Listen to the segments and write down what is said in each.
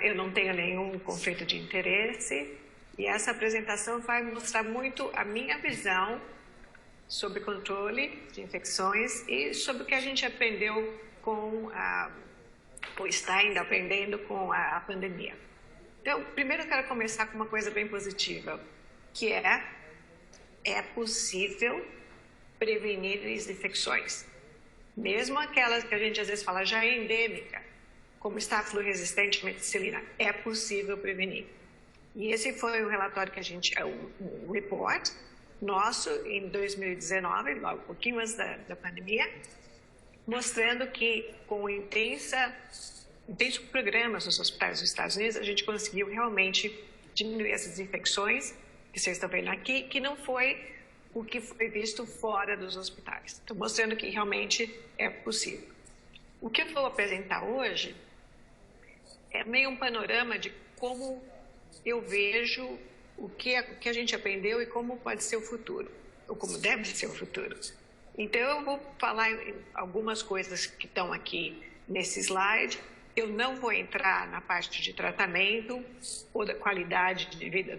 Eu não tenho nenhum conflito de interesse e essa apresentação vai mostrar muito a minha visão sobre controle de infecções e sobre o que a gente aprendeu ou está ainda aprendendo com a pandemia. Então, primeiro eu quero começar com uma coisa bem positiva, que é possível prevenir as infecções, mesmo aquelas que a gente às vezes fala já é endêmica, como estáfilo resistente à meticilina, é possível prevenir. E esse foi um relatório que a gente, um report nosso em 2019, logo um pouquinho antes da pandemia, mostrando que com intensos programas nos hospitais dos Estados Unidos, a gente conseguiu realmente diminuir essas infecções, que vocês estão vendo aqui, que não foi o que foi visto fora dos hospitais. Estou mostrando que realmente é possível. O que eu vou apresentar hoje é meio um panorama de como eu vejo o que a gente aprendeu e como pode ser o futuro, ou como deve ser o futuro. Então, eu vou falar algumas coisas que estão aqui nesse slide. Eu não vou entrar na parte de tratamento ou da qualidade de vida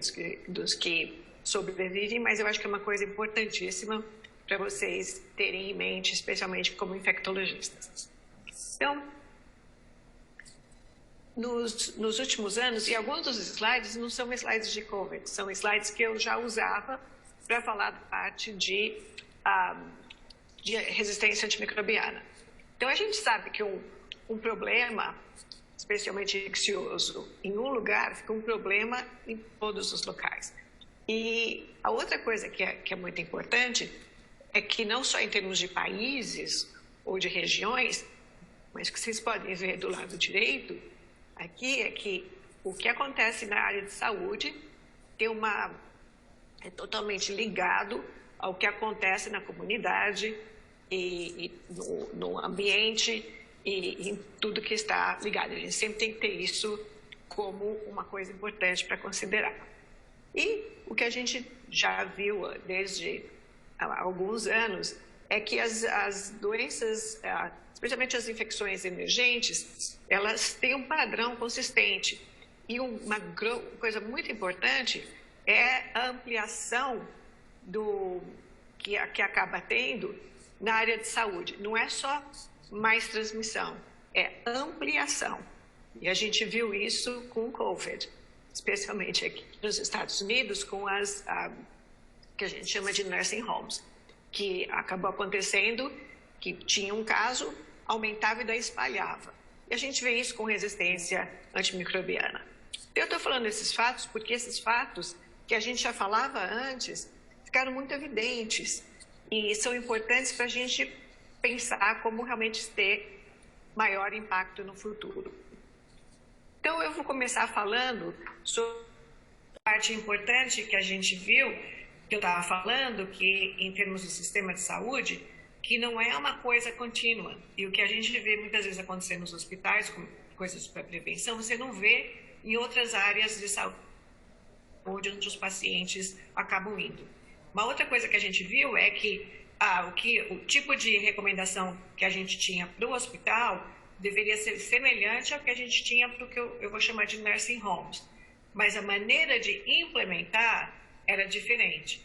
dos que sobrevivem, mas eu acho que é uma coisa importantíssima para vocês terem em mente, especialmente como infectologistas. Então, nos últimos anos, e alguns dos slides não são slides de COVID, são slides que eu já usava para falar da parte de resistência antimicrobiana. Então, a gente sabe que um problema, especialmente infeccioso, em um lugar, fica um problema em todos os locais. E a outra coisa que é muito importante é que não só em termos de países ou de regiões, mas que vocês podem ver do lado direito, aqui é que o que acontece na área de saúde é totalmente ligado ao que acontece na comunidade e no ambiente e em tudo que está ligado. A gente sempre tem que ter isso como uma coisa importante para considerar. E o que a gente já viu desde alguns anos é que as doenças, especialmente as infecções emergentes, elas têm um padrão consistente. E uma coisa muito importante é a ampliação que acaba tendo na área de saúde. Não é só mais transmissão, é ampliação. E a gente viu isso com o COVID, especialmente aqui nos Estados Unidos, com que a gente chama de nursing homes, que acabou acontecendo, que tinha um caso, aumentava e daí espalhava. E a gente vê isso com resistência antimicrobiana. Eu estou falando desses fatos porque esses fatos que a gente já falava antes ficaram muito evidentes e são importantes para a gente pensar como realmente ter maior impacto no futuro. Então, eu vou começar falando sobre a parte importante que a gente viu, que eu estava falando, que em termos do sistema de saúde, que não é uma coisa contínua. E o que a gente vê muitas vezes acontecer nos hospitais, com coisas para prevenção, você não vê em outras áreas de saúde, onde os pacientes acabam indo. Uma outra coisa que a gente viu é que o tipo de recomendação que a gente tinha para o hospital deveria ser semelhante ao que a gente tinha para o que eu vou chamar de nursing homes. Mas a maneira de implementar era diferente.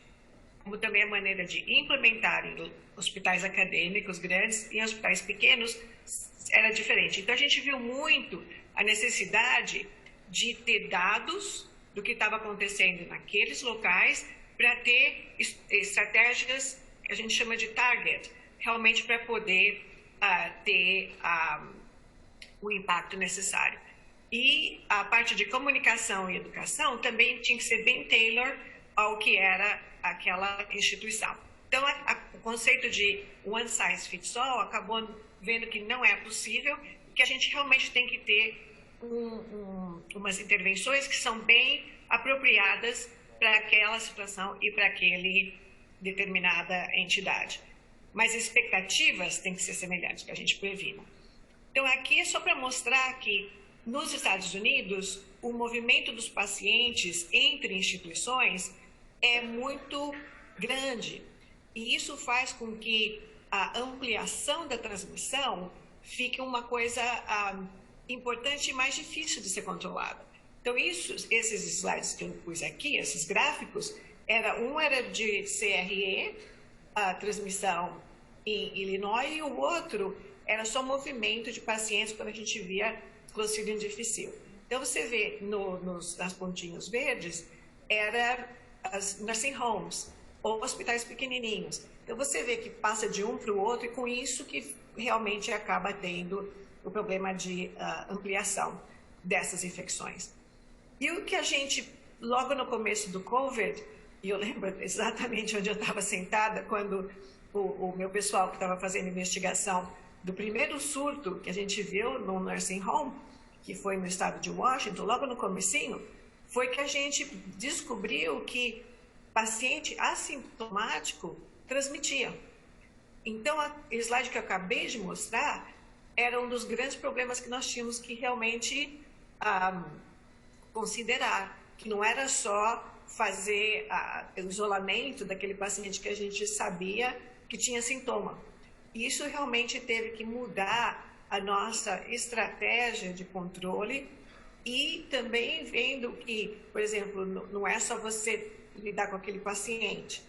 Como também a maneira de implementar em hospitais acadêmicos grandes e em hospitais pequenos era diferente. Então, a gente viu muito a necessidade de ter dados do que estava acontecendo naqueles locais para ter estratégias que a gente chama de target, realmente para poder ter o impacto necessário. E a parte de comunicação e educação também tinha que ser bem tailor ao que era aquela instituição. Então, o conceito de one size fits all acabou vendo que não é possível, que a gente realmente tem que ter umas intervenções que são bem apropriadas para aquela situação e para aquele determinada entidade. Mas expectativas têm que ser semelhantes, para a gente prevenir. Então, aqui é só para mostrar que, nos Estados Unidos, o movimento dos pacientes entre instituições é muito grande. E isso faz com que a ampliação da transmissão fica uma coisa importante e mais difícil de ser controlada. Então, esses slides que eu pus aqui, esses gráficos, um era de CRE, a transmissão em Illinois, e o outro era só movimento de pacientes quando a gente via Clostridium difficile. Então, você vê nas pontinhos verdes, era as nursing homes, ou hospitais pequenininhos. Então, você vê que passa de um para o outro, e com isso que realmente acaba tendo o problema de ampliação dessas infecções. E o que a gente, logo no começo do COVID, e eu lembro exatamente onde eu estava sentada, quando o meu pessoal que estava fazendo investigação do primeiro surto que a gente viu no nursing home, que foi no estado de Washington, logo no comecinho, foi que a gente descobriu que paciente assintomático transmitia. Então, o slide que eu acabei de mostrar era um dos grandes problemas que nós tínhamos que realmente considerar, que não era só fazer o isolamento daquele paciente que a gente sabia que tinha sintoma. Isso realmente teve que mudar a nossa estratégia de controle e também vendo que, por exemplo, não é só você lidar com aquele paciente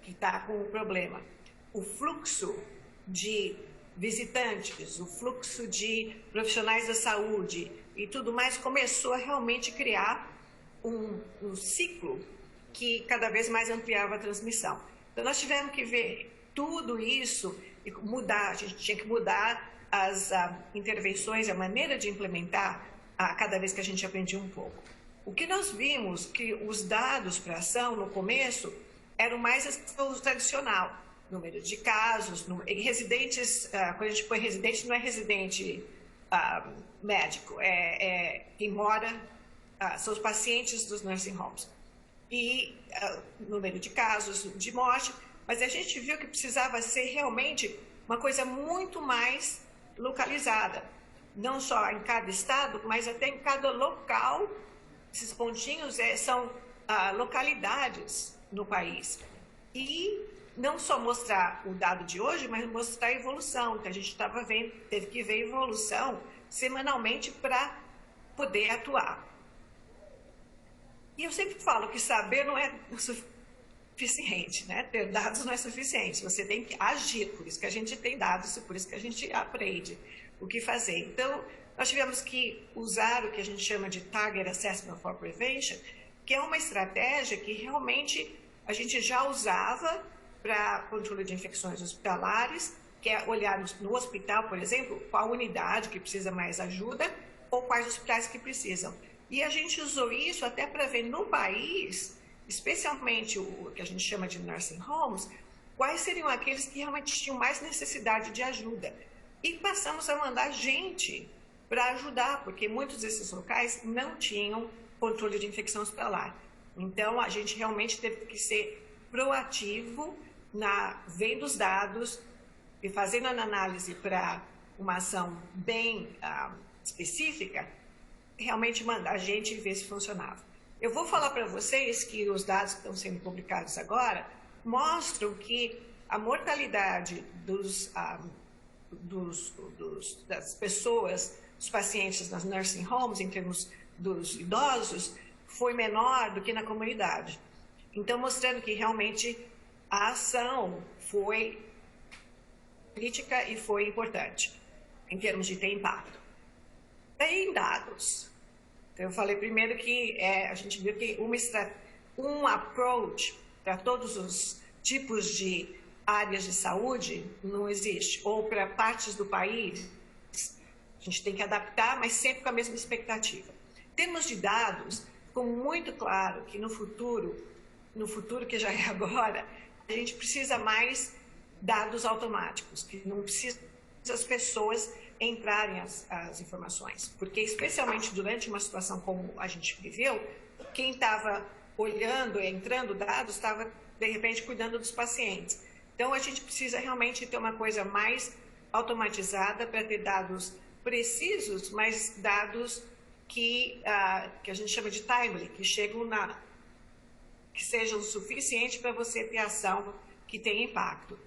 que está com o problema. O fluxo de visitantes, o fluxo de profissionais da saúde e tudo mais começou a realmente criar um ciclo que cada vez mais ampliava a transmissão. Então, nós tivemos que ver tudo isso e mudar, a gente tinha que mudar as intervenções, a maneira de implementar cada vez que a gente aprendia um pouco. O que nós vimos que os dados para ação no começo eram mais o tradicional, número de casos, residentes, quando a gente põe residente, não é residente médico, quem mora, são os pacientes dos nursing homes. E número de casos de morte, mas a gente viu que precisava ser realmente uma coisa muito mais localizada, não só em cada estado, mas até em cada local. Esses pontinhos são localidades no país. E não só mostrar o dado de hoje, mas mostrar a evolução, que a gente estava vendo, teve que ver evolução semanalmente para poder atuar. E eu sempre falo que saber não é suficiente, né? Ter dados não é suficiente, você tem que agir, por isso que a gente tem dados e por isso que a gente aprende o que fazer. Então, nós tivemos que usar o que a gente chama de Target Assessment for Prevention, que é uma estratégia que realmente a gente já usava para controle de infecções hospitalares, que é olhar no hospital, por exemplo, qual unidade que precisa mais ajuda ou quais hospitais que precisam. E a gente usou isso até para ver no país, especialmente o que a gente chama de nursing homes, quais seriam aqueles que realmente tinham mais necessidade de ajuda. E passamos a mandar gente para ajudar, porque muitos desses locais não tinham controle de infecção hospitalar. Então, a gente realmente teve que ser proativo vendo os dados e fazendo a análise para uma ação bem específica, realmente mandar a gente ver se funcionava. Eu vou falar para vocês que os dados que estão sendo publicados agora mostram que a mortalidade das pessoas, dos pacientes nas nursing homes, em termos dos idosos, foi menor do que na comunidade. Então, mostrando que realmente a ação foi crítica e foi importante, em termos de ter impacto. Daí, em dados. Então, eu falei primeiro que a gente viu que um approach para todos os tipos de áreas de saúde não existe, ou para partes do país, a gente tem que adaptar, mas sempre com a mesma expectativa. Em termos de dados, ficou muito claro que no futuro que já é agora, a gente precisa mais dados automáticos, que não precisa as pessoas entrarem as informações, porque especialmente durante uma situação como a gente viveu, quem estava olhando e entrando dados estava, de repente, cuidando dos pacientes. Então, a gente precisa realmente ter uma coisa mais automatizada para ter dados precisos, mas dados que a gente chama de timely, que sejam suficientes para você ter ação que tenha impacto.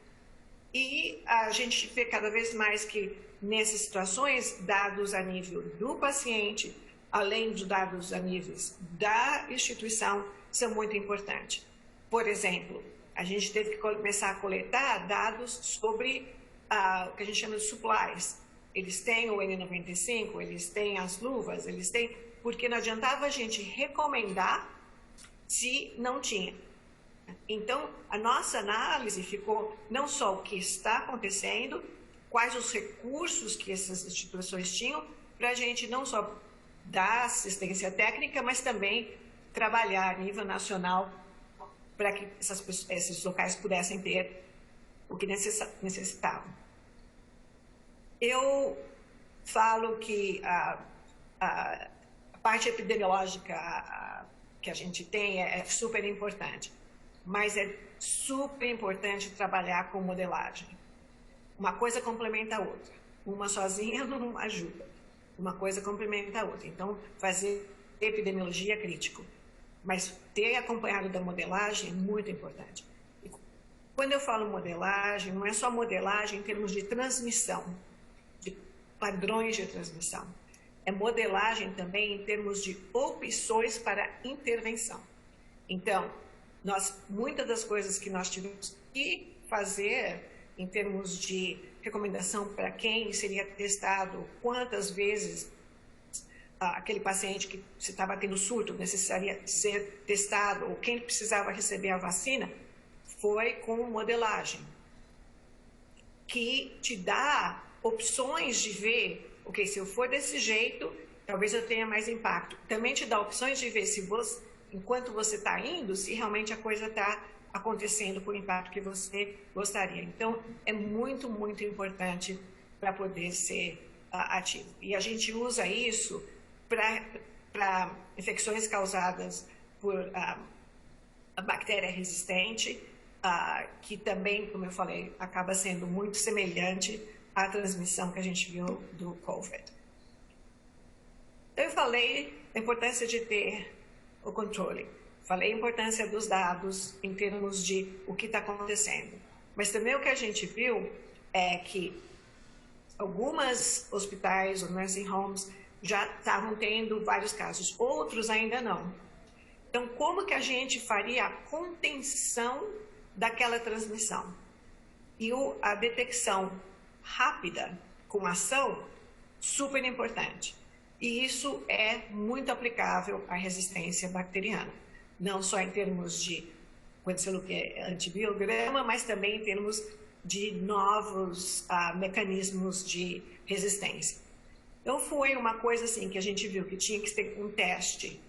E a gente vê cada vez mais que, nessas situações, dados a nível do paciente, além de dados a níveis da instituição, são muito importantes. Por exemplo, a gente teve que começar a coletar dados sobre o que a gente chama de supplies. Eles têm o N95, eles têm as luvas, eles têm... Porque não adiantava a gente recomendar se não tinha. Então, a nossa análise ficou não só o que está acontecendo, quais os recursos que essas instituições tinham, para a gente não só dar assistência técnica, mas também trabalhar a nível nacional para que esses locais pudessem ter o que necessitavam. Eu falo que a parte epidemiológica que a gente tem é super importante, mas é super importante trabalhar com modelagem. Uma coisa complementa a outra. Uma sozinha não ajuda. Uma coisa complementa a outra. Então, fazer epidemiologia é crítico. Mas ter acompanhado da modelagem é muito importante. E quando eu falo modelagem, não é só modelagem em termos de transmissão, de padrões de transmissão. É modelagem também em termos de opções para intervenção. Então, muitas das coisas que nós tivemos que fazer em termos de recomendação para quem seria testado, quantas vezes aquele paciente que se estava tendo surto necessaria ser testado, ou quem precisava receber a vacina, foi com modelagem, que te dá opções de ver, ok, se eu for desse jeito, talvez eu tenha mais impacto. Também te dá opções de ver se você, enquanto você está indo, se realmente a coisa está acontecendo com o impacto que você gostaria. Então, é muito, muito importante para poder ser ativo. E a gente usa isso para infecções causadas por a bactéria resistente, que também, como eu falei, acaba sendo muito semelhante à transmissão que a gente viu do COVID. Eu falei da importância de ter o controle. Falei a importância dos dados em termos de o que está acontecendo. Mas também o que a gente viu é que alguns hospitais ou nursing homes já estavam tendo vários casos, outros ainda não. Então, como que a gente faria a contenção daquela transmissão? E a detecção rápida com ação, super importante. E isso é muito aplicável à resistência bacteriana. Não só em termos de condição que é antibiograma, mas também em termos de novos mecanismos de resistência. Então, foi uma coisa assim que a gente viu que tinha que ter um teste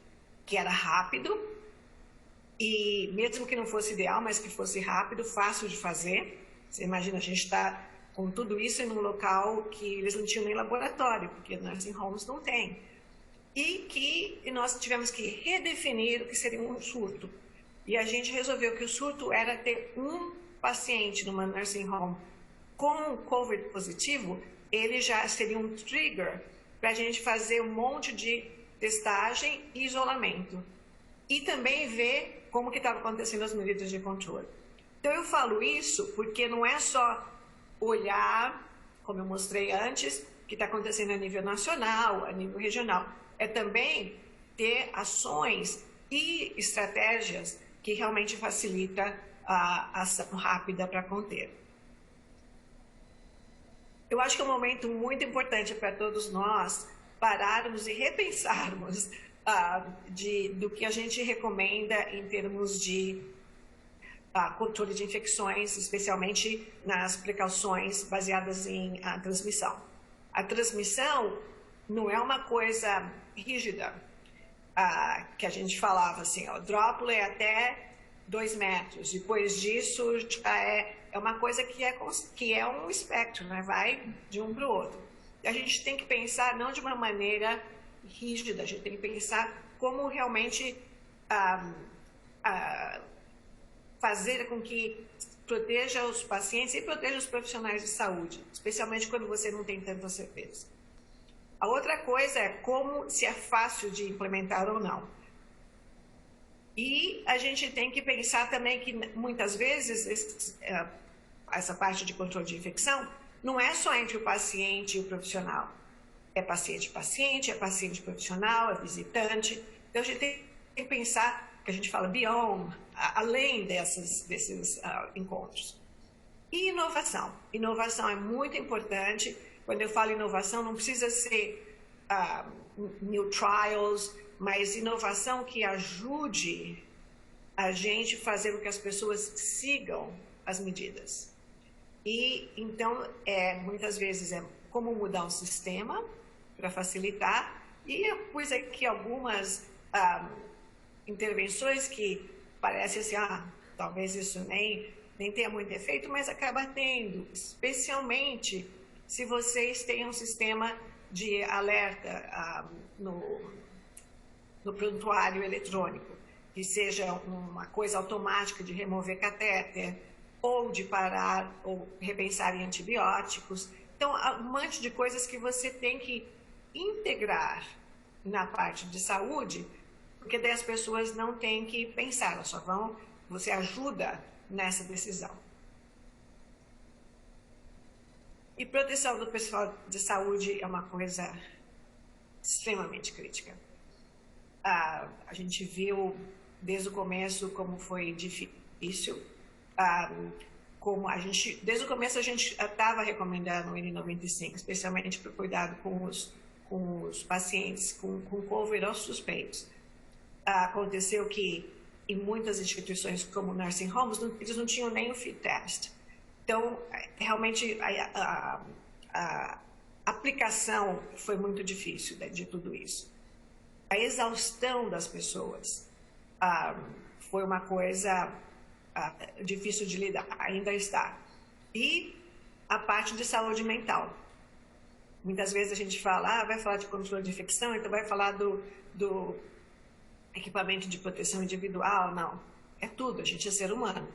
que era rápido, e mesmo que não fosse ideal, mas que fosse rápido, fácil de fazer. Você imagina, a gente está com tudo isso em um local que eles não tinham nem laboratório, porque nursing homes não tem. E que nós tivemos que redefinir o que seria um surto. E a gente resolveu que o surto era ter um paciente numa nursing home com COVID positivo, ele já seria um trigger para a gente fazer um monte de testagem e isolamento. E também ver como que estava acontecendo as medidas de controle. Então eu falo isso porque não é só olhar, como eu mostrei antes, o que está acontecendo a nível nacional, a nível regional. É também ter ações e estratégias que realmente facilitam a ação rápida para conter. Eu acho que é um momento muito importante para todos nós pararmos e repensarmos do que a gente recomenda em termos de controle de infecções, especialmente nas precauções baseadas em transmissão. A transmissão não é uma coisa rígida, que a gente falava assim, o droplet é até 2 metros, depois disso já é uma coisa que é um espectro, né? Vai de um para o outro. E a gente tem que pensar não de uma maneira rígida, a gente tem que pensar como realmente fazer com que proteja os pacientes e proteja os profissionais de saúde, especialmente quando você não tem tanta certeza. A outra coisa é se é fácil de implementar ou não. E a gente tem que pensar também que muitas vezes essa parte de controle de infecção, não é só entre o paciente e o profissional. É paciente-paciente, é paciente profissional, é visitante. Então, a gente tem que pensar, que a gente fala beyond, além desses encontros. E inovação. Inovação é muito importante. Quando eu falo inovação, não precisa ser new trials, mas inovação que ajude a gente a fazer com que as pessoas sigam as medidas. E, então, muitas vezes é como mudar um sistema para facilitar. E eu pus aqui algumas intervenções que parecem assim, talvez isso nem tenha muito efeito, mas acaba tendo, especialmente se vocês têm um sistema de alerta no prontuário eletrônico, que seja uma coisa automática de remover catéter, ou de parar, ou repensar em antibióticos. Então, há um monte de coisas que você tem que integrar na parte de saúde, porque daí as pessoas não têm que pensar, elas só vão, você ajuda nessa decisão. E proteção do pessoal de saúde é uma coisa extremamente crítica. A gente viu desde o começo como foi difícil, desde o começo a gente estava recomendando o N95, especialmente para cuidado com os pacientes com COVID ou suspeitos. Aconteceu que em muitas instituições como nursing homes, eles não tinham nem o fit test. Então, realmente, a aplicação foi muito difícil de tudo isso. A exaustão das pessoas foi uma coisa difícil de lidar, ainda está. E a parte de saúde mental. Muitas vezes a gente fala, vai falar de controle de infecção, então vai falar do equipamento de proteção individual. Não, é tudo, a gente é ser humano.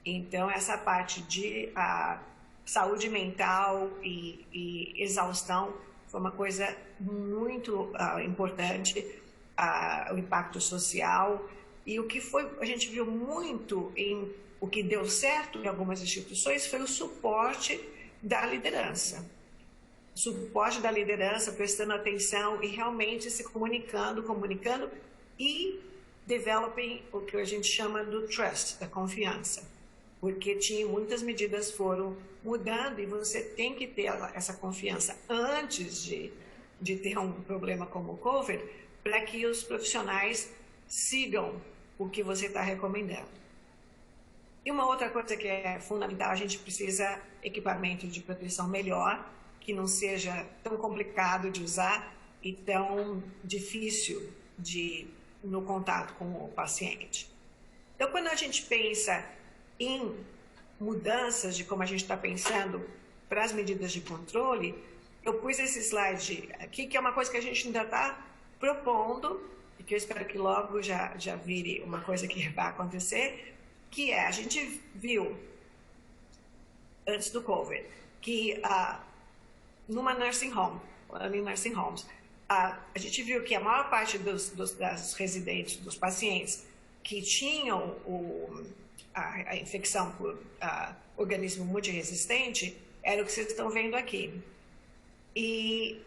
Então, essa parte de saúde mental e exaustão foi uma coisa muito importante, o impacto social. E o que a gente viu muito o que deu certo em algumas instituições foi o suporte da liderança. Suporte da liderança, prestando atenção e realmente se comunicando e developing o que a gente chama do trust, da confiança. Porque muitas medidas foram mudando e você tem que ter essa confiança antes de ter um problema como o COVID, para que os profissionais sigam o que você está recomendando. E uma outra coisa que é fundamental, a gente precisa de equipamento de proteção melhor, que não seja tão complicado de usar e tão difícil no contato com o paciente. Então, quando a gente pensa em mudanças de como a gente está pensando para as medidas de controle, eu pus esse slide aqui, que é uma coisa que a gente ainda está propondo, e que eu espero que logo já vire uma coisa que vai acontecer, que a gente viu, antes do COVID, que numa nursing home, em nursing homes, a gente viu que a maior parte das residentes, dos pacientes que tinham a infecção por organismo multiresistente, era o que vocês estão vendo aqui. E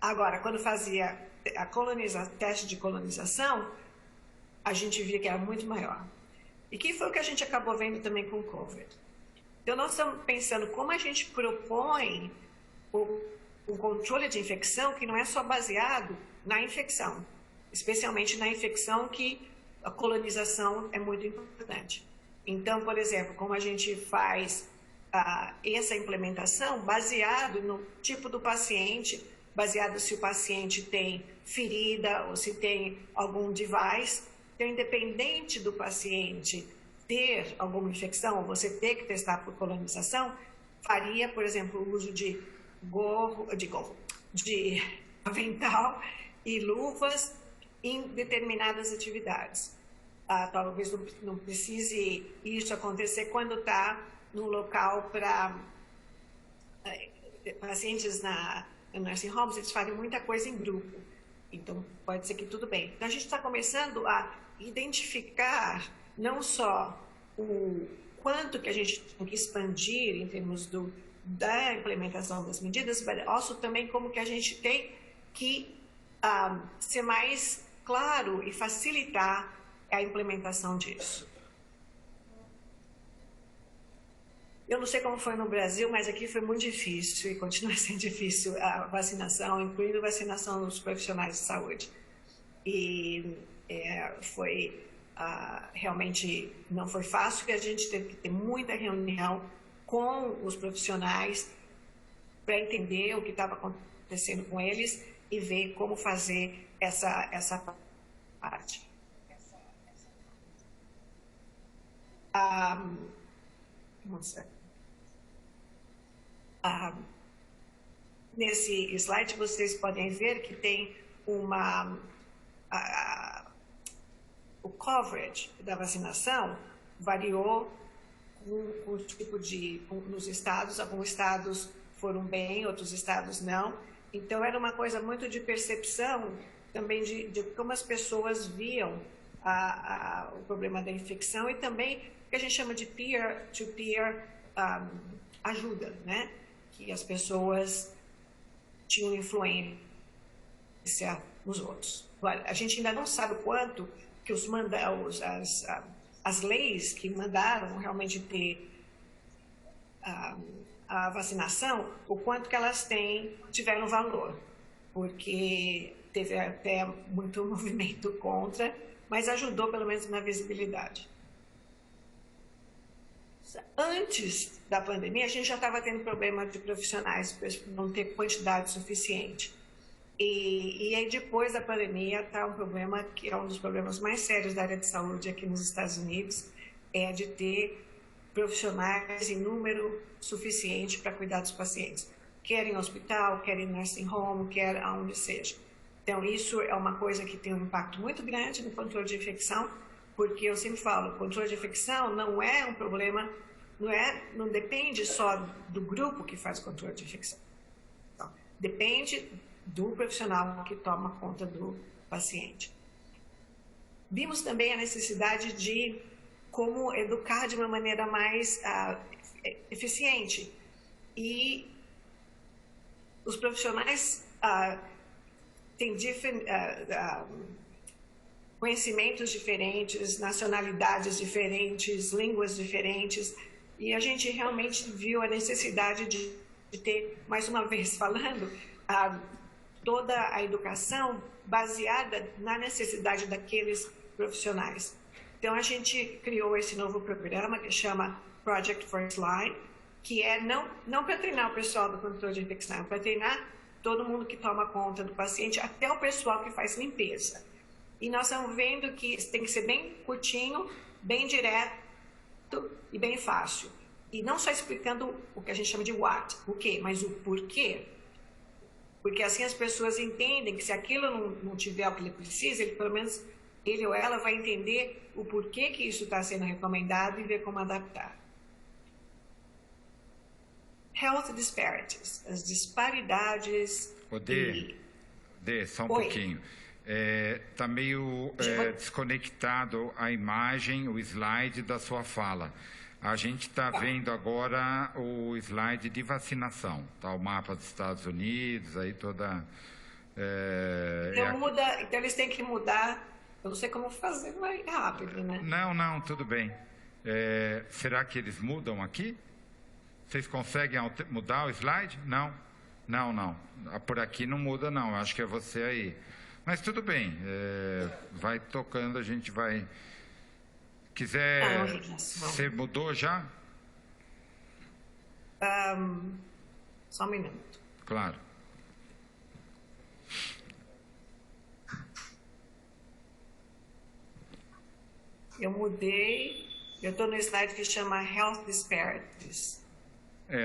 agora, quando fazia teste de colonização, a gente via que era muito maior. E que foi o que a gente acabou vendo também com o COVID. Então, nós estamos pensando como a gente propõe o controle de infecção que não é só baseado na infecção, especialmente na infecção que a colonização é muito importante. Então, por exemplo, como a gente faz essa implementação baseado no tipo do paciente, baseado se o paciente tem ferida ou se tem algum device. Então, independente do paciente ter alguma infecção, ou você ter que testar por colonização, faria, por exemplo, o uso de avental e luvas em determinadas atividades. Talvez não precise isso acontecer quando está num local para pacientes na nursing homes, eles fazem muita coisa em grupo. Então, pode ser que tudo bem. Então, a gente está começando a identificar não só quanto que a gente tem que expandir em termos da implementação das medidas, mas also também como que a gente tem que ser mais claro e facilitar a implementação disso. Eu não sei como foi no Brasil, mas aqui foi muito difícil e continua sendo difícil a vacinação, incluindo a vacinação dos profissionais de saúde. E realmente não foi fácil, e a gente teve que ter muita reunião com os profissionais para entender o que estava acontecendo com eles e ver como fazer essa parte. Nesse slide vocês podem ver que tem o coverage da vacinação variou com o tipo nos estados. Alguns estados foram bem, outros estados não. Então era uma coisa muito de percepção também de como as pessoas viam o problema da infecção, e também o que a gente chama de peer-to-peer ajuda, né? Que as pessoas tinham influência nos outros. Agora, a gente ainda não sabe quanto que as leis que mandaram realmente ter a vacinação, o quanto que elas tiveram valor, porque teve até muito movimento contra, mas ajudou pelo menos na visibilidade. Antes da pandemia, a gente já estava tendo problema de profissionais, por não ter quantidade suficiente. E aí, depois da pandemia, está um problema que é um dos problemas mais sérios da área de saúde aqui nos Estados Unidos, é de ter profissionais em número suficiente para cuidar dos pacientes, quer em hospital, quer em nursing home, quer aonde seja. Então, isso é uma coisa que tem um impacto muito grande no controle de infecção, porque eu sempre falo, o controle de infecção não é um problema, não depende só do grupo que faz o controle de infecção. Então, depende do profissional que toma conta do paciente. Vimos também a necessidade de como educar de uma maneira mais eficiente. E os profissionais têm conhecimentos diferentes, nacionalidades diferentes, línguas diferentes, e a gente realmente viu a necessidade de ter, mais uma vez falando, toda a educação baseada na necessidade daqueles profissionais. Então, a gente criou esse novo programa que chama Project First Line, que é não para treinar o pessoal do controle de infecção, é para treinar todo mundo que toma conta do paciente, até o pessoal que faz limpeza. E nós estamos vendo que tem que ser bem curtinho, bem direto e bem fácil. E não só explicando o que a gente chama de what, o quê, mas o porquê. Porque assim as pessoas entendem que se aquilo não tiver o que ele precisa, pelo menos ele ou ela vai entender o porquê que isso está sendo recomendado e ver como adaptar. Health disparities, as disparidades... Dê, só um pouquinho. Está meio desconectado a imagem, o slide da sua fala. A gente está vendo agora o slide de vacinação, tá? O mapa dos Estados Unidos, aí toda... Então eles têm que mudar, eu não sei como fazer, mas é rápido, né? Não, tudo bem. Será que eles mudam aqui? Vocês conseguem mudar o slide? Não. Por aqui não muda não, acho que é você aí. Mas tudo bem, vai tocando, a gente vai... Quiser... Você mudou já? Só um minuto. Claro. Eu mudei, eu estou no slide que chama Health Disparities.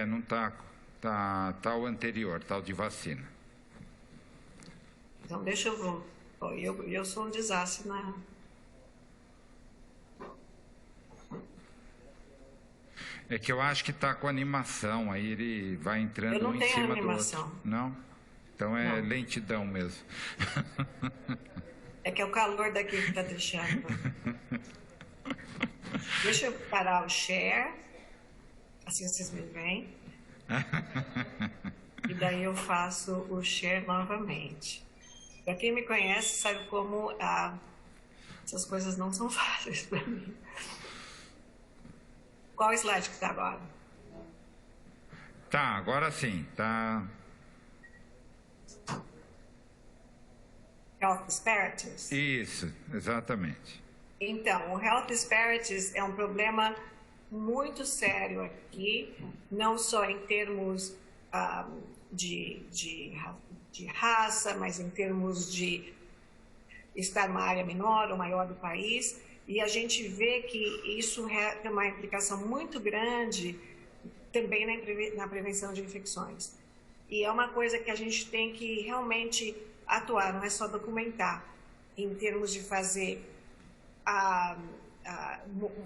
Não está, tá o anterior, tá o de vacina. Então deixa eu voltar, eu sou um desastre na... É que eu acho que está com animação, aí ele vai entrando um em cima do outro. Não? Então é lentidão mesmo. É que é o calor daqui que está deixando. Deixa eu parar o share, assim vocês me veem. E daí eu faço o share novamente. Para quem me conhece, sabe como essas coisas não são fáceis para mim. Qual slide que está agora? Tá, agora sim, tá. Health disparities? Isso, exatamente. Então, o health disparities é um problema muito sério aqui, não só em termos de raça, mas em termos de estar numa área menor ou maior do país. E a gente vê que isso tem uma implicação muito grande também na prevenção de infecções. E é uma coisa que a gente tem que realmente atuar, não é só documentar, em termos de fazer,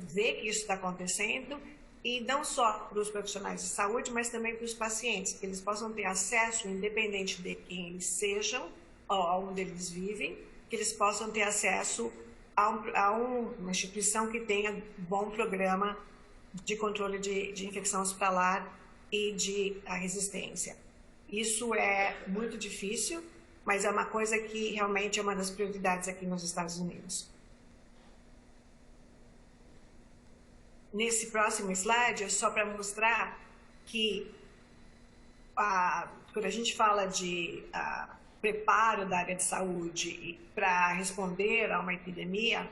ver que isso está acontecendo, e não só para os profissionais de saúde, mas também para os pacientes, que eles possam ter acesso, independente de quem eles sejam, ou onde eles vivem, que eles possam ter acesso a uma instituição que tenha bom programa de controle de infecção hospitalar e de resistência. Isso é muito difícil, mas é uma coisa que realmente é uma das prioridades aqui nos Estados Unidos. Nesse próximo slide é só para mostrar que quando a gente fala de preparo da área de saúde para responder a uma epidemia,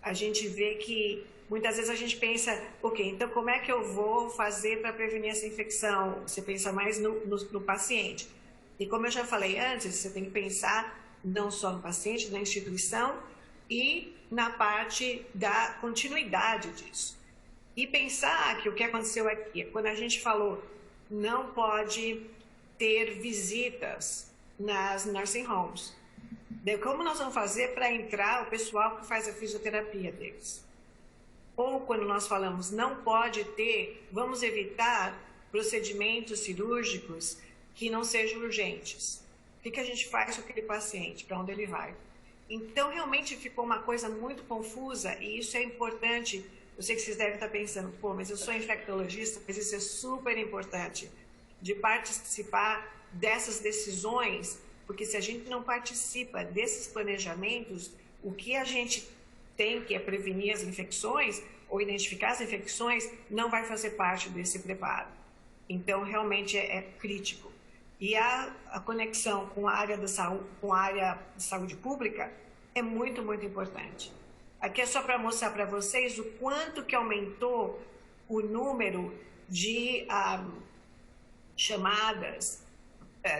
a gente vê que muitas vezes a gente pensa, ok, então como é que eu vou fazer para prevenir essa infecção? Você pensa mais no paciente. E como eu já falei antes, você tem que pensar não só no paciente, na instituição e na parte da continuidade disso. E pensar que o que aconteceu aqui, quando a gente falou não pode ter visitas nas nursing homes. Como nós vamos fazer para entrar o pessoal que faz a fisioterapia deles? Ou quando nós falamos não pode ter, vamos evitar procedimentos cirúrgicos que não sejam urgentes. O que a gente faz com aquele paciente? Para onde ele vai? Então, realmente ficou uma coisa muito confusa e isso é importante. Eu sei que vocês devem estar pensando, pô, mas eu sou infectologista, mas isso é super importante, de participar dessas decisões, porque se a gente não participa desses planejamentos, o que a gente tem, que é prevenir as infecções ou identificar as infecções, não vai fazer parte desse preparo. Então, realmente é crítico. E a conexão com a área da saúde, com a área de saúde pública é muito, muito importante. Aqui é só para mostrar para vocês o quanto que aumentou o número de chamadas,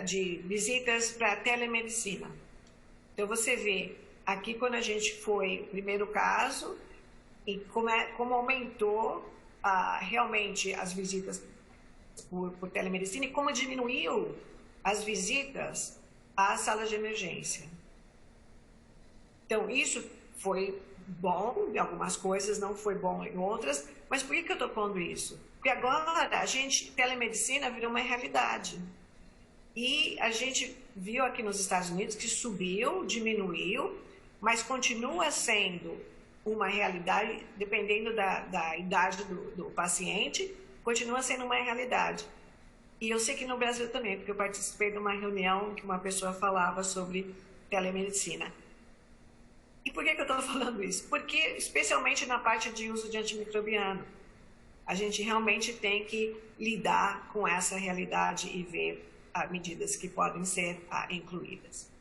de visitas para telemedicina. Então, você vê aqui quando a gente foi o primeiro caso e como aumentou realmente as visitas por telemedicina e como diminuiu as visitas às salas de emergência. Então, isso foi bom em algumas coisas, não foi bom em outras, mas por que eu estou pondo isso? Porque agora telemedicina virou uma realidade. E a gente viu aqui nos Estados Unidos que subiu, diminuiu, mas continua sendo uma realidade, dependendo da idade do paciente, continua sendo uma realidade. E eu sei que no Brasil também, porque eu participei de uma reunião que uma pessoa falava sobre telemedicina. E por que eu estou falando isso? Porque, especialmente na parte de uso de antimicrobiano, a gente realmente tem que lidar com essa realidade e ver medidas que podem ser incluídas.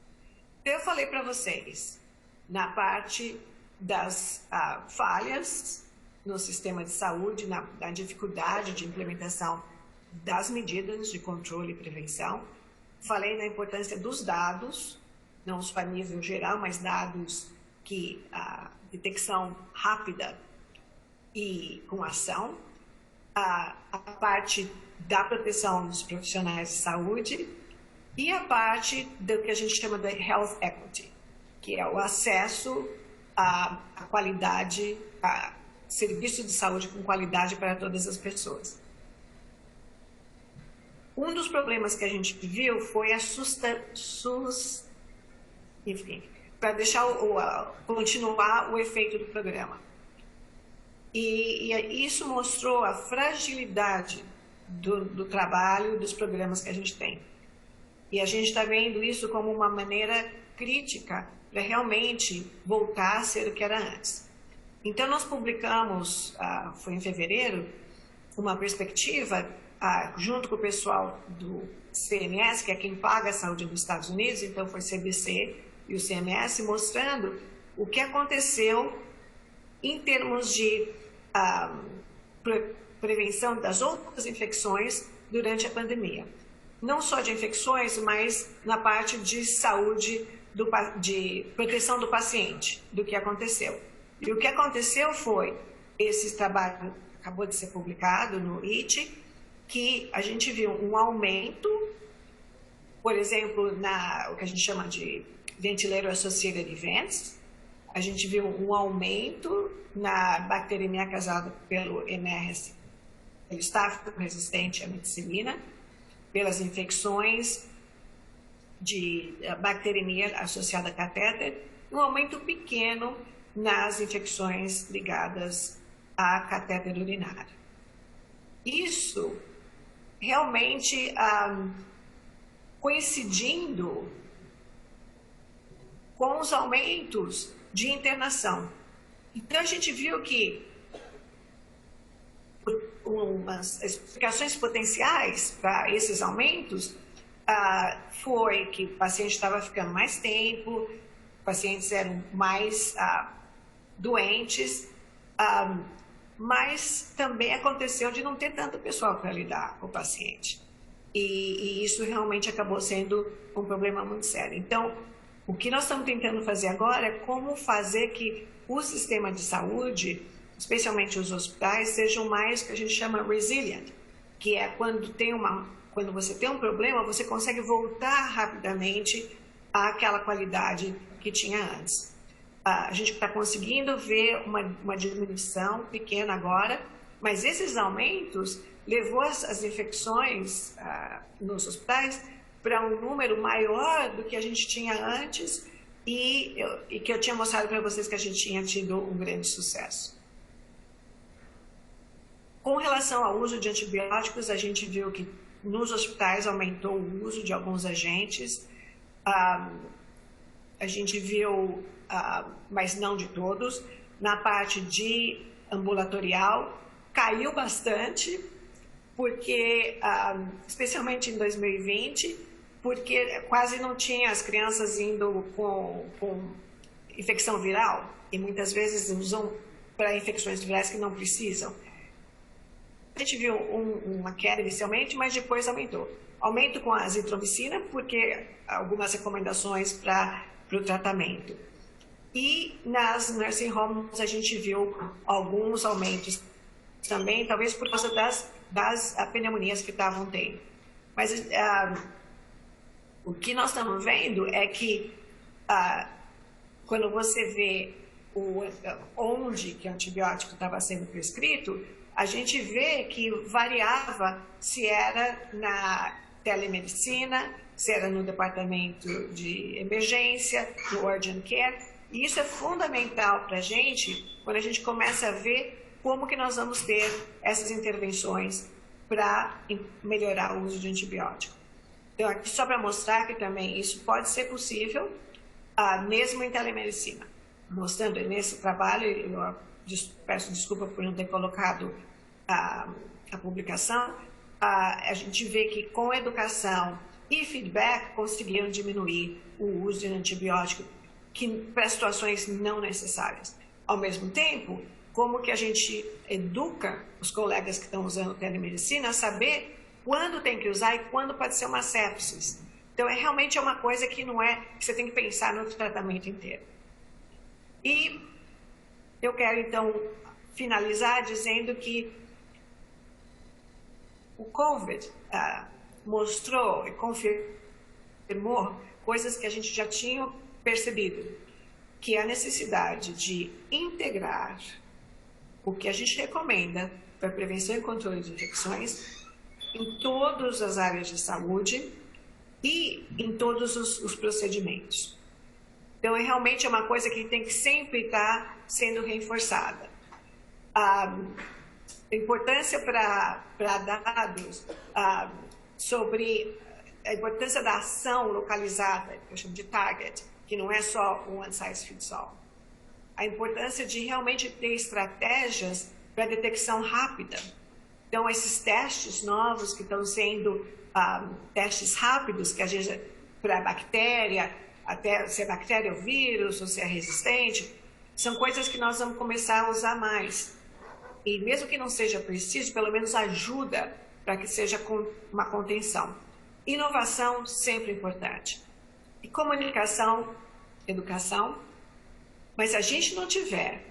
Eu falei para vocês, na parte das falhas no sistema de saúde, na dificuldade de implementação das medidas de controle e prevenção. Falei na importância dos dados, não só a nível geral, mas dados que detecção rápida e com ação. A parte da proteção dos profissionais de saúde e a parte do que a gente chama de health equity, que é o acesso à qualidade, a serviço de saúde com qualidade para todas as pessoas. Um dos problemas que a gente viu foi enfim, para deixar continuar o efeito do programa. E isso mostrou a fragilidade do trabalho, dos programas que a gente tem. E a gente está vendo isso como uma maneira crítica para realmente voltar a ser o que era antes. Então, nós publicamos, foi em fevereiro, uma perspectiva, junto com o pessoal do CMS, que é quem paga a saúde nos Estados Unidos, então foi CBC e o CMS, mostrando o que aconteceu em termos de prevenção das outras infecções durante a pandemia. Não só de infecções, mas na parte de saúde, de proteção do paciente, do que aconteceu. E o que aconteceu foi, esse trabalho acabou de ser publicado no IT, que a gente viu um aumento, por exemplo, o que a gente chama de Ventilator Associated Events, a gente viu um aumento na bacteremia causada pelo MRSA, pelo estáfico resistente à meticilina, pelas infecções de bacteremia associada a catéter, um aumento pequeno nas infecções ligadas a catéter urinário. Isso realmente coincidindo com os aumentos de internação. Então, a gente viu que umas explicações potenciais para esses aumentos foi que o paciente estava ficando mais tempo, pacientes eram mais doentes, mas também aconteceu de não ter tanto pessoal para lidar com o paciente. E isso realmente acabou sendo um problema muito sério. Então, o que nós estamos tentando fazer agora é como fazer que o sistema de saúde, especialmente os hospitais, sejam mais o que a gente chama resilient, que é quando você tem um problema, você consegue voltar rapidamente àquela qualidade que tinha antes. A gente está conseguindo ver uma diminuição pequena agora, mas esses aumentos levou as infecções nos hospitais para um número maior do que a gente tinha antes e que eu tinha mostrado para vocês que a gente tinha tido um grande sucesso. Com relação ao uso de antibióticos, a gente viu que nos hospitais aumentou o uso de alguns agentes. A gente viu, mas não de todos, na parte de ambulatorial, caiu bastante, porque, especialmente em 2020, porque quase não tinha as crianças indo com infecção viral, e muitas vezes usam para infecções virais que não precisam. A gente viu uma queda inicialmente, mas depois aumentou. Aumento com a azitromicina, porque algumas recomendações para o tratamento. E nas nursing homes a gente viu alguns aumentos também, talvez por causa das pneumonias que estavam tendo. Mas o que nós estamos vendo é que quando você vê onde que o antibiótico estava sendo prescrito, a gente vê que variava se era na telemedicina, se era no departamento de emergência, no urgent care. E isso é fundamental para a gente quando a gente começa a ver como que nós vamos ter essas intervenções para melhorar o uso de antibiótico. Então, aqui só para mostrar que também isso pode ser possível, mesmo em telemedicina. Mostrando nesse trabalho, eu peço desculpa por não ter colocado a publicação, a gente vê que com educação e feedback conseguiram diminuir o uso de antibiótico para situações não necessárias. Ao mesmo tempo, como que a gente educa os colegas que estão usando telemedicina a saber quando tem que usar e quando pode ser uma sepsis. Então, realmente é uma coisa que não é que você tem que pensar no tratamento inteiro. E eu quero, então, finalizar dizendo que o COVID mostrou e confirmou coisas que a gente já tinha percebido, que é a necessidade de integrar o que a gente recomenda para prevenção e controle de infecções em todas as áreas de saúde e em todos os procedimentos. Então, realmente é uma coisa que tem que sempre estar sendo reforçada. a importância para dados sobre a importância da ação localizada, que eu chamo de target, que não é só um one size fits all. A importância de realmente ter estratégias para detecção rápida. Então, esses testes novos que estão sendo testes rápidos, que a gente, para bactéria, até se é bactéria ou vírus, ou se é resistente, são coisas que nós vamos começar a usar mais. E mesmo que não seja preciso, pelo menos ajuda para que seja uma contenção. Inovação, sempre importante. E comunicação, educação. Mas se a gente não tiver,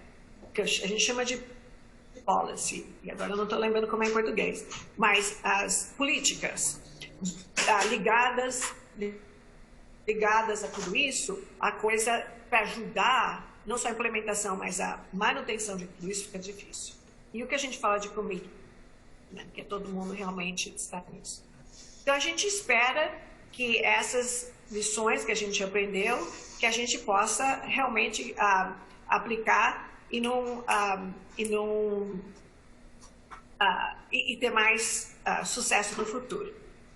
que a gente chama de policy, e agora eu não estou lembrando como é em português, mas as políticas ligadas a tudo isso, a coisa para ajudar, não só a implementação, mas a manutenção de tudo isso fica difícil. E o que a gente fala de commitment, né, que todo mundo realmente está nisso. Então a gente espera que essas lições que a gente aprendeu, que a gente possa realmente aplicar e ter mais sucesso no futuro.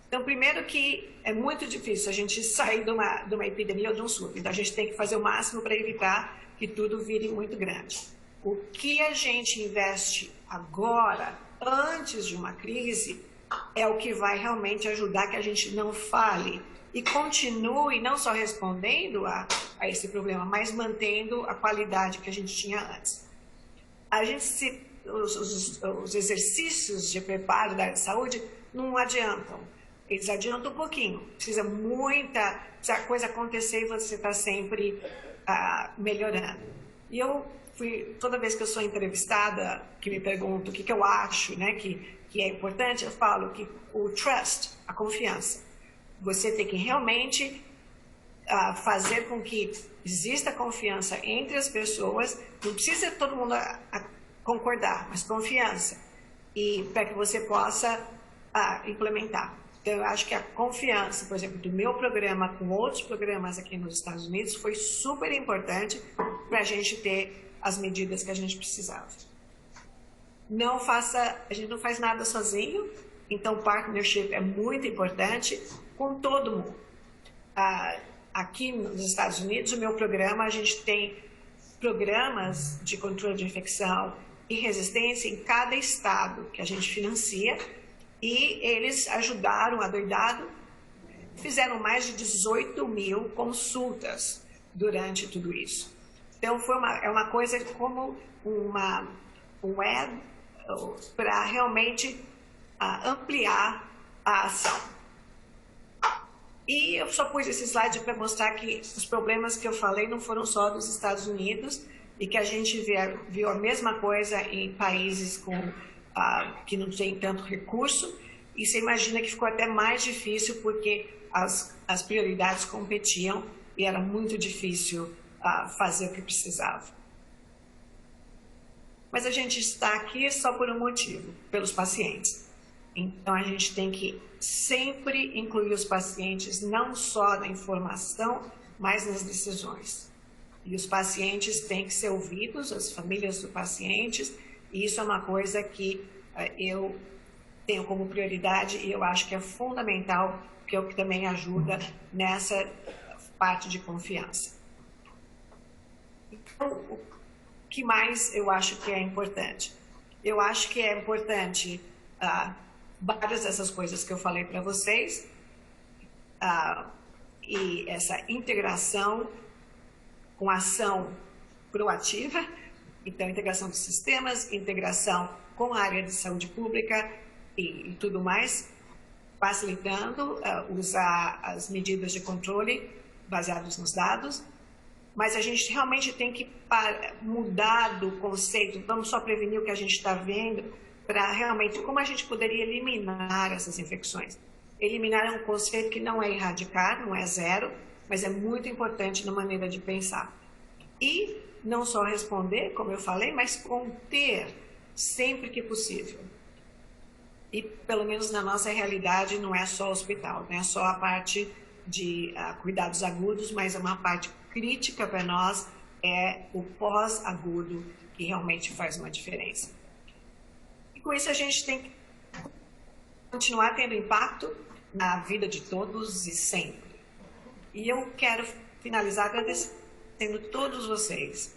Então, primeiro que é muito difícil a gente sair de uma epidemia ou de um surto. Então, a gente tem que fazer o máximo para evitar que tudo vire muito grande. O que a gente investe agora, antes de uma crise, é o que vai realmente ajudar que a gente não fale e continue não só respondendo a esse problema, mas mantendo a qualidade que a gente tinha antes. Os exercícios de preparo da área de saúde não adiantam. Eles adiantam um pouquinho. Precisa a coisa acontecer e você está sempre melhorando. E toda vez que eu sou entrevistada, que me perguntam o que eu acho, né, que é importante, eu falo que o trust, a confiança. Você tem que realmente fazer com que exista confiança entre as pessoas. Não precisa todo mundo concordar, mas confiança. E para que você possa implementar. Então, eu acho que a confiança, por exemplo, do meu programa com outros programas aqui nos Estados Unidos foi super importante para a gente ter as medidas que a gente precisava. A gente não faz nada sozinho, então partnership é muito importante com todo mundo. Aqui nos Estados Unidos, o meu programa, a gente tem programas de controle de infecção e resistência em cada estado que a gente financia, e eles ajudaram a Doidado, fizeram mais de 18 mil consultas durante tudo isso. Então, é uma coisa como um web para realmente ampliar a ação. E eu só pus esse slide para mostrar que os problemas que eu falei não foram só dos Estados Unidos e que a gente viu a mesma coisa em países que não têm tanto recurso. E você imagina que ficou até mais difícil porque as prioridades competiam e era muito difícil fazer o que precisava. Mas a gente está aqui só por um motivo, pelos pacientes. Então, a gente tem que sempre incluir os pacientes, não só na informação, mas nas decisões. E os pacientes têm que ser ouvidos, as famílias dos pacientes, e isso é uma coisa que eu tenho como prioridade e eu acho que é fundamental, que é o que também ajuda nessa parte de confiança. Então, o que mais eu acho que é importante? Eu acho que é importante várias dessas coisas que eu falei para vocês, e essa integração com ação proativa, então integração dos sistemas, integração com a área de saúde pública e tudo mais, facilitando usar as medidas de controle baseadas nos dados, mas a gente realmente tem que mudar do conceito, vamos só prevenir o que a gente está vendo, para realmente como a gente poderia eliminar essas infecções. Eliminar é um conceito que não é erradicar, não é zero, mas é muito importante na maneira de pensar. E não só responder, como eu falei, mas conter sempre que possível. E, pelo menos na nossa realidade, não é só hospital, não é só a parte de cuidados agudos, mas é uma parte crítica para nós, é o pós-agudo, que realmente faz uma diferença. com isso a gente tem que continuar tendo impacto na vida de todos e sempre. E eu quero finalizar agradecendo todos vocês.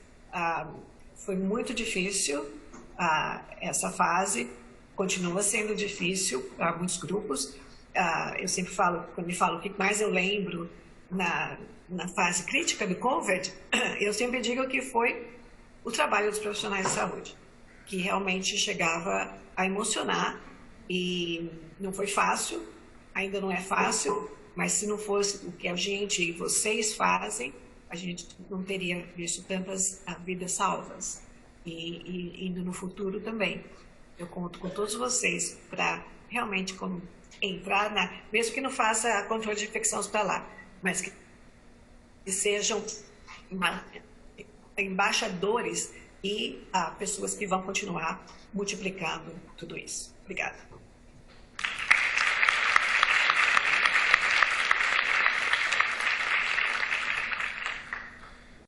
Foi muito difícil essa fase, continua sendo difícil para muitos grupos. Eu sempre falo, quando me falo o que mais eu lembro na fase crítica do COVID, eu sempre digo que foi o trabalho dos profissionais de saúde, que realmente chegava a emocionar, e não foi fácil, ainda não é fácil, mas se não fosse o que a gente e vocês fazem, a gente não teria visto tantas vidas salvas, e indo no futuro também. Eu conto com todos vocês para realmente entrar mesmo que não faça controle de infecção hospitalar, mas que sejam embaixadores e pessoas que vão continuar multiplicando tudo isso. Obrigada.